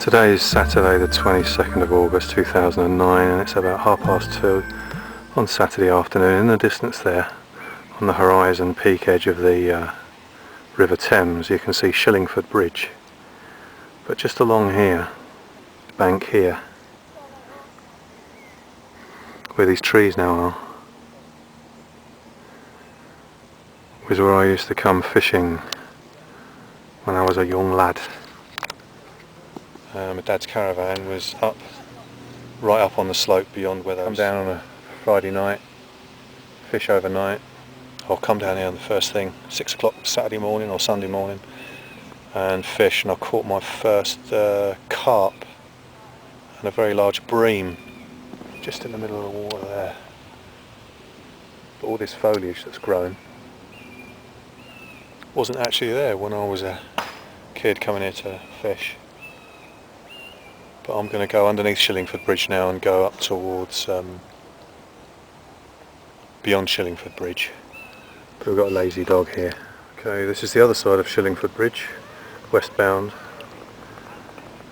Today is Saturday the 22nd of August 2009 and it's about 2:30 on Saturday afternoon. In the distance there, on the horizon peak edge of the River Thames, you can see Shillingford Bridge. But just along here, bank here, where these trees now are, was where I used to come fishing when I was a young lad. My dad's caravan was right up on the slope beyond where they come down on a Friday night, fish overnight, or come down here on the first thing, 6 o'clock Saturday morning or Sunday morning, and fish. And I caught my first carp and a very large bream just in the middle of the water there. But all this foliage that's grown wasn't actually there when I was a kid coming here to fish. But I'm going to go underneath Shillingford Bridge now and go up towards beyond Shillingford Bridge. But we've got a lazy dog here. Okay, this is the other side of Shillingford Bridge, westbound,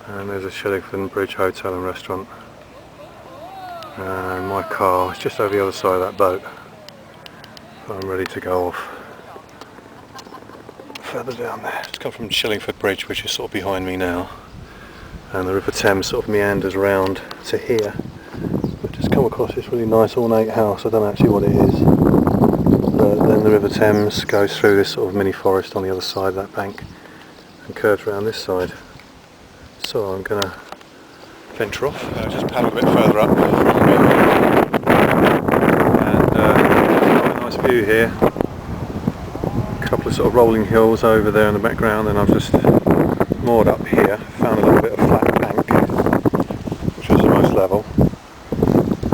and there's a Shillingford Bridge hotel and restaurant, and my car is just over the other side of that boat. I'm ready to go off further down there. Just come from Shillingford Bridge, which is sort of behind me now, and the River Thames sort of meanders round to here. I've just come across this really nice ornate house. I don't know actually what it is, but then the River Thames goes through this sort of mini forest on the other side of that bank and curves around this side. So I'm going to venture off. Just paddle a bit further up, and got a nice view here. A couple of sort of rolling hills over there in the background, and I've just moored up here, found a little bit of flat bank, which is the most level,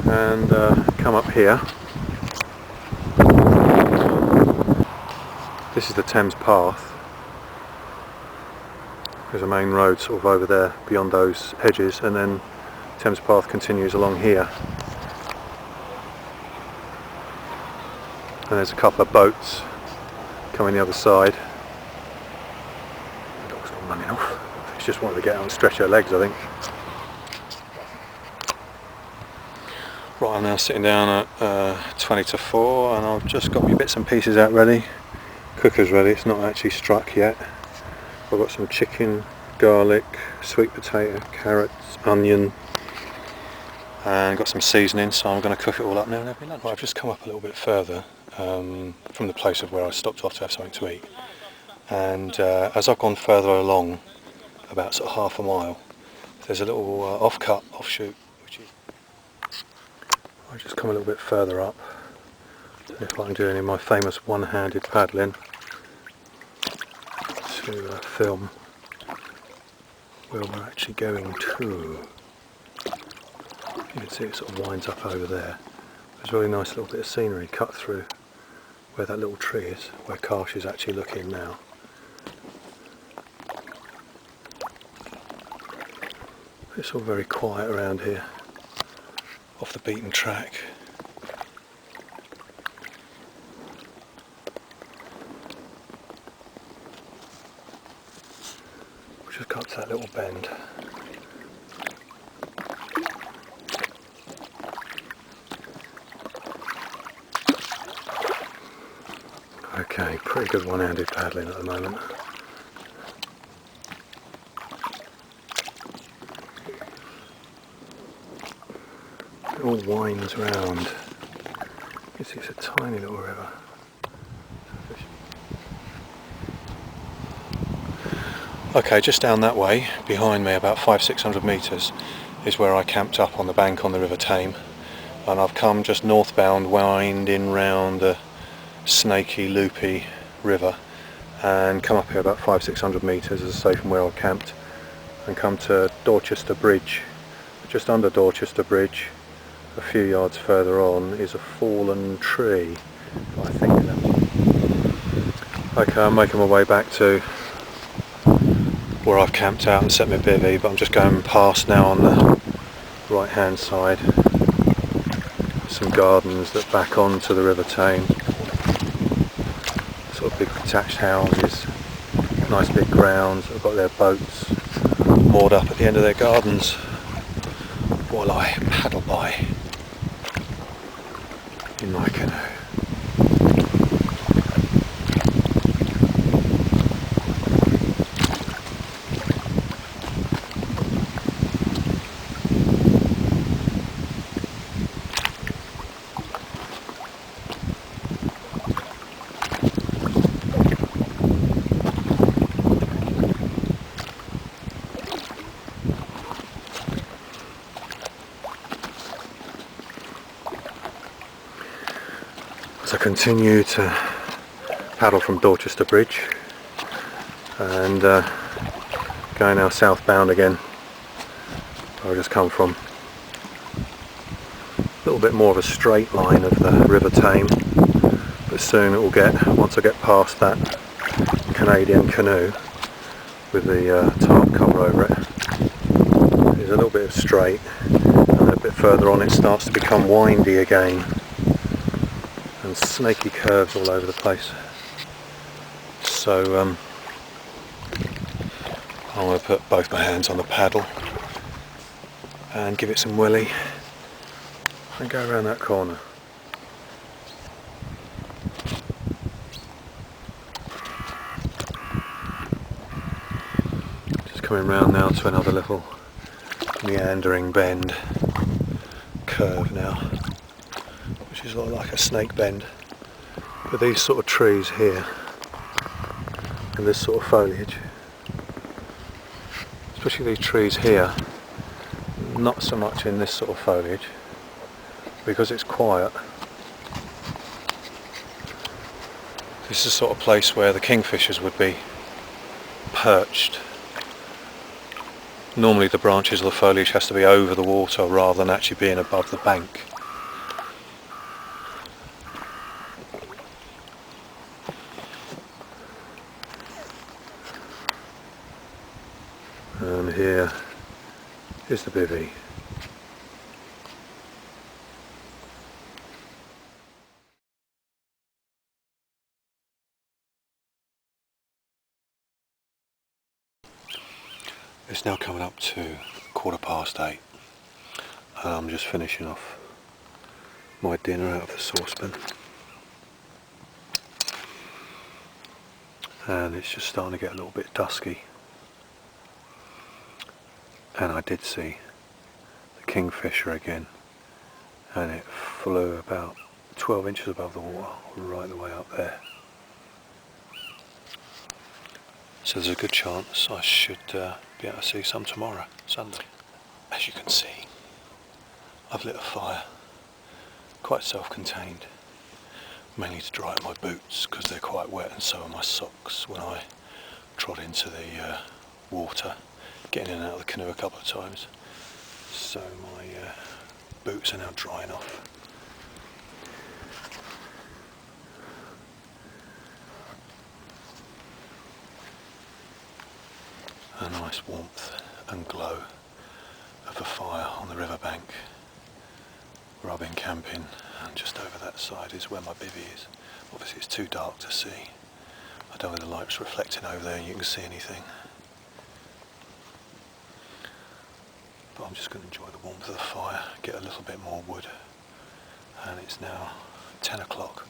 and come up here. This is the Thames path. There's a main road sort of over there beyond those hedges, and then Thames path continues along here. And there's a couple of boats coming the other side. The dog's gone running off. She's just wanted to get out and stretch her legs, I think. Right, I'm now sitting down at 20 to 4, and I've just got my bits and pieces out ready. Cooker's ready, it's not actually struck yet. I've got some chicken, garlic, sweet potato, carrots, onion, and got some seasoning, so I'm going to cook it all up now and have my lunch. Right, I've just come up a little bit further from the place of where I stopped off to have something to eat, and as I've gone further along, about sort of half a mile, there's a little offshoot, which is... I'll just come a little bit further up, see if I can do any of my famous one-handed paddling to film where we're actually going to. You can see it sort of winds up over there. There's a really nice little bit of scenery cut through where that little tree is, where Karsh is actually looking now. It's all very quiet around here, off the beaten track. We just got to that little bend. Okay, pretty good one-handed paddling at the moment. It all winds round. You can see it's a tiny little river. Okay, just down that way, behind me, about 500-600 metres, is where I camped up on the bank on the River Thames, and I've come just northbound, winding round the snaky, loopy river, and come up here about 500-600 metres, as I say, from where I camped, and come to Dorchester Bridge. Just under Dorchester Bridge, a few yards further on, is a fallen tree, I think. Okay, I'm making my way back to where I've camped out and set my bivvy, but I'm just going past now on the right hand side. Some gardens that back onto the River Thames. Sort of big detached houses, nice big grounds, they've got their boats moored up at the end of their gardens while I paddle by in my canoe. As I continue to paddle from Dorchester Bridge and going now southbound again, where I just come from. A little bit more of a straight line of the River Thames, but soon it will get, once I get past that Canadian canoe with the tarp cover over it, there's a little bit of straight, and a bit further on it starts to become windy again. And snaky curves all over the place. So I'm going to put both my hands on the paddle and give it some willy and go around that corner. Just coming round now to another little meandering bend, curve now, which is like a snake bend. But these sort of trees here and this sort of foliage, especially these trees here, not so much in this sort of foliage because it's quiet. This is the sort of place where the kingfishers would be perched. Normally the branches of the foliage has to be over the water rather than actually being above the bank. And here is the bivvy. It's now coming up to 8:15 and I'm just finishing off my dinner out of the saucepan, and it's just starting to get a little bit dusky. And I did see the kingfisher again, and it flew about 12 inches above the water, right the way up there. So there's a good chance I should be able to see some tomorrow, Sunday. As you can see, I've lit a fire, quite self-contained, mainly to dry out my boots because they're quite wet, and so are my socks when I trod into the water, getting in and out of the canoe a couple of times. So my boots are now drying off. A nice warmth and glow of a fire on the riverbank where I've been camping, and just over that side is where my bivvy is. Obviously it's too dark to see. I don't know whether the light's reflecting over there and you can see anything. But I'm just going to enjoy the warmth of the fire, get a little bit more wood. And it's now 10 o'clock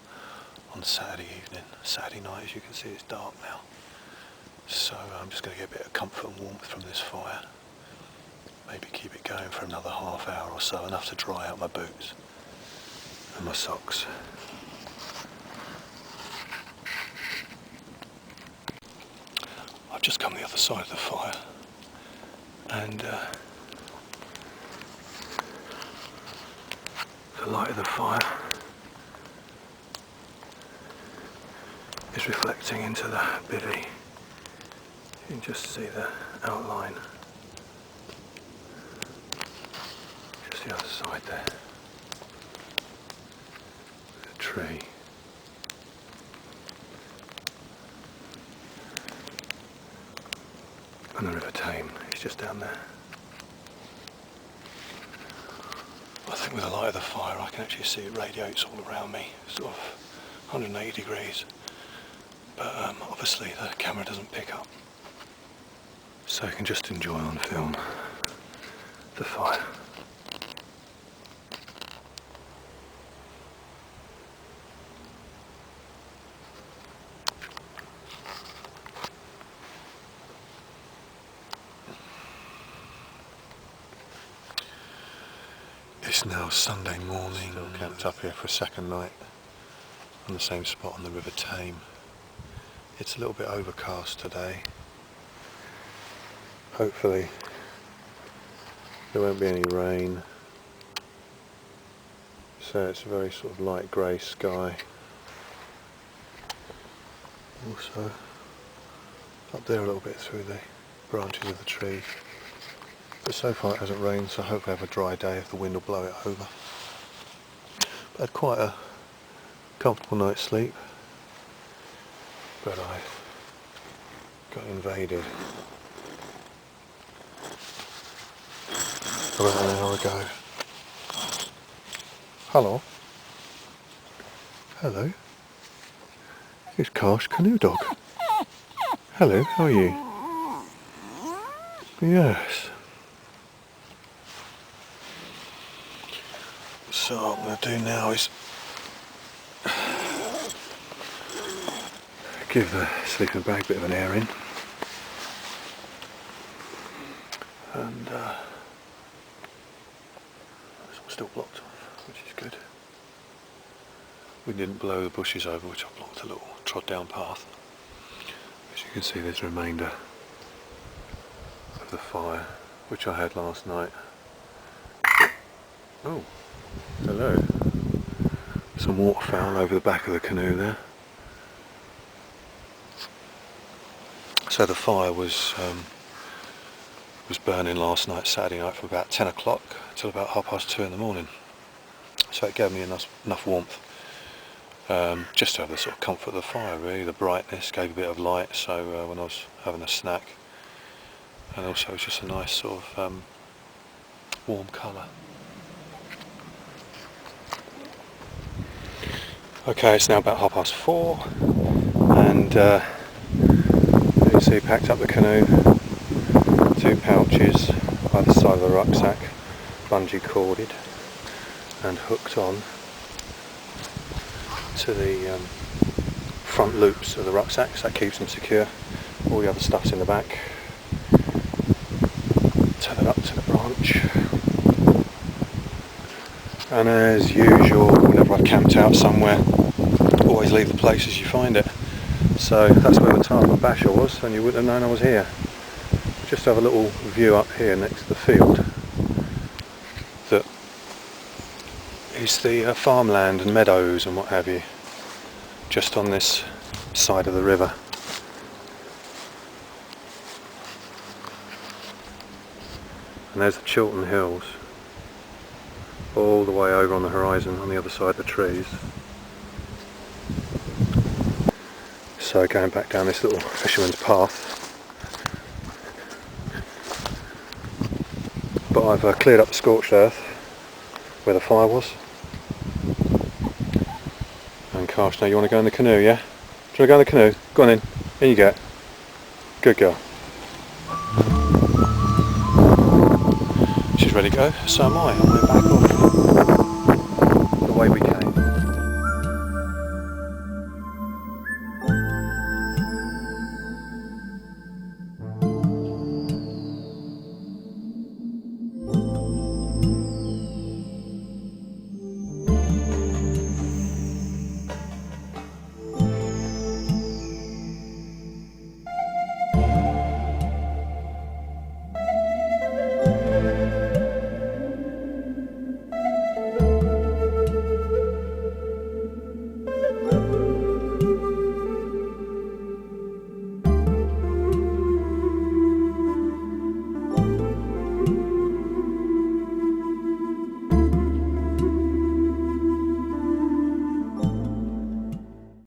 on Saturday evening. Saturday night, as you can see, it's dark now. So I'm just going to get a bit of comfort and warmth from this fire. Maybe keep it going for another half hour or so, enough to dry out my boots and my socks. I've just come the other side of the fire, and the light of the fire is reflecting into the bivvy. You can just see the outline, just the other side there, the tree. And the River Thames is just down there. I think with the light of the fire I can actually see it radiates all around me, sort of 180 degrees. But obviously the camera doesn't pick up. so you can just enjoy on film the fire. It's now Sunday morning. Still camped up here for a second night on the same spot on the River Thames. It's a little bit overcast today. Hopefully there won't be any rain. So it's a very sort of light grey sky. Also up there a little bit through the branches of the trees. But so far it hasn't rained, so I hope we have a dry day if the wind will blow it over. But I had quite a comfortable night's sleep. But I got invaded about an hour ago. Hello. Hello. It's Karsh Canoe Dog. Hello, how are you? Yes. So what I'm going to do now is give the sleeping bag a bit of an air in, and it's all still blocked off, which is good. We didn't blow the bushes over, which I blocked a little trod down path. As you can see, there's a remainder of the fire which I had last night. Oh, hello. Some waterfowl over the back of the canoe there. So the fire was burning last night, Saturday night, from about 10 o'clock till about 2:30 in the morning. So it gave me enough warmth, just to have the sort of comfort of the fire really. The brightness gave a bit of light, so when I was having a snack, and also it's just a nice sort of warm colour. Okay, it's now about 4:30, and you can see packed up the canoe, 2 pouches either side of the rucksack, bungee corded and hooked on to the front loops of the rucksack, so that keeps them secure. All the other stuff's in the back. Turn it up to the branch, and as usual, whenever I've camped out somewhere, always leave the place as you find it. So that's where the tarp and basha was, and you wouldn't have known I was here. Just have a little view up here next to the field that is the farmland and meadows and what have you, just on this side of the river. And there's the Chiltern Hills, all the way over on the horizon on the other side of the trees. So going back down this little fisherman's path, but I've cleared up the scorched earth where the fire was. And Karsh, now you want to go in the canoe, yeah? Do you want to go in the canoe? Go on in you go. Good girl. She's ready to go, so am I. I'm going back off the way we came.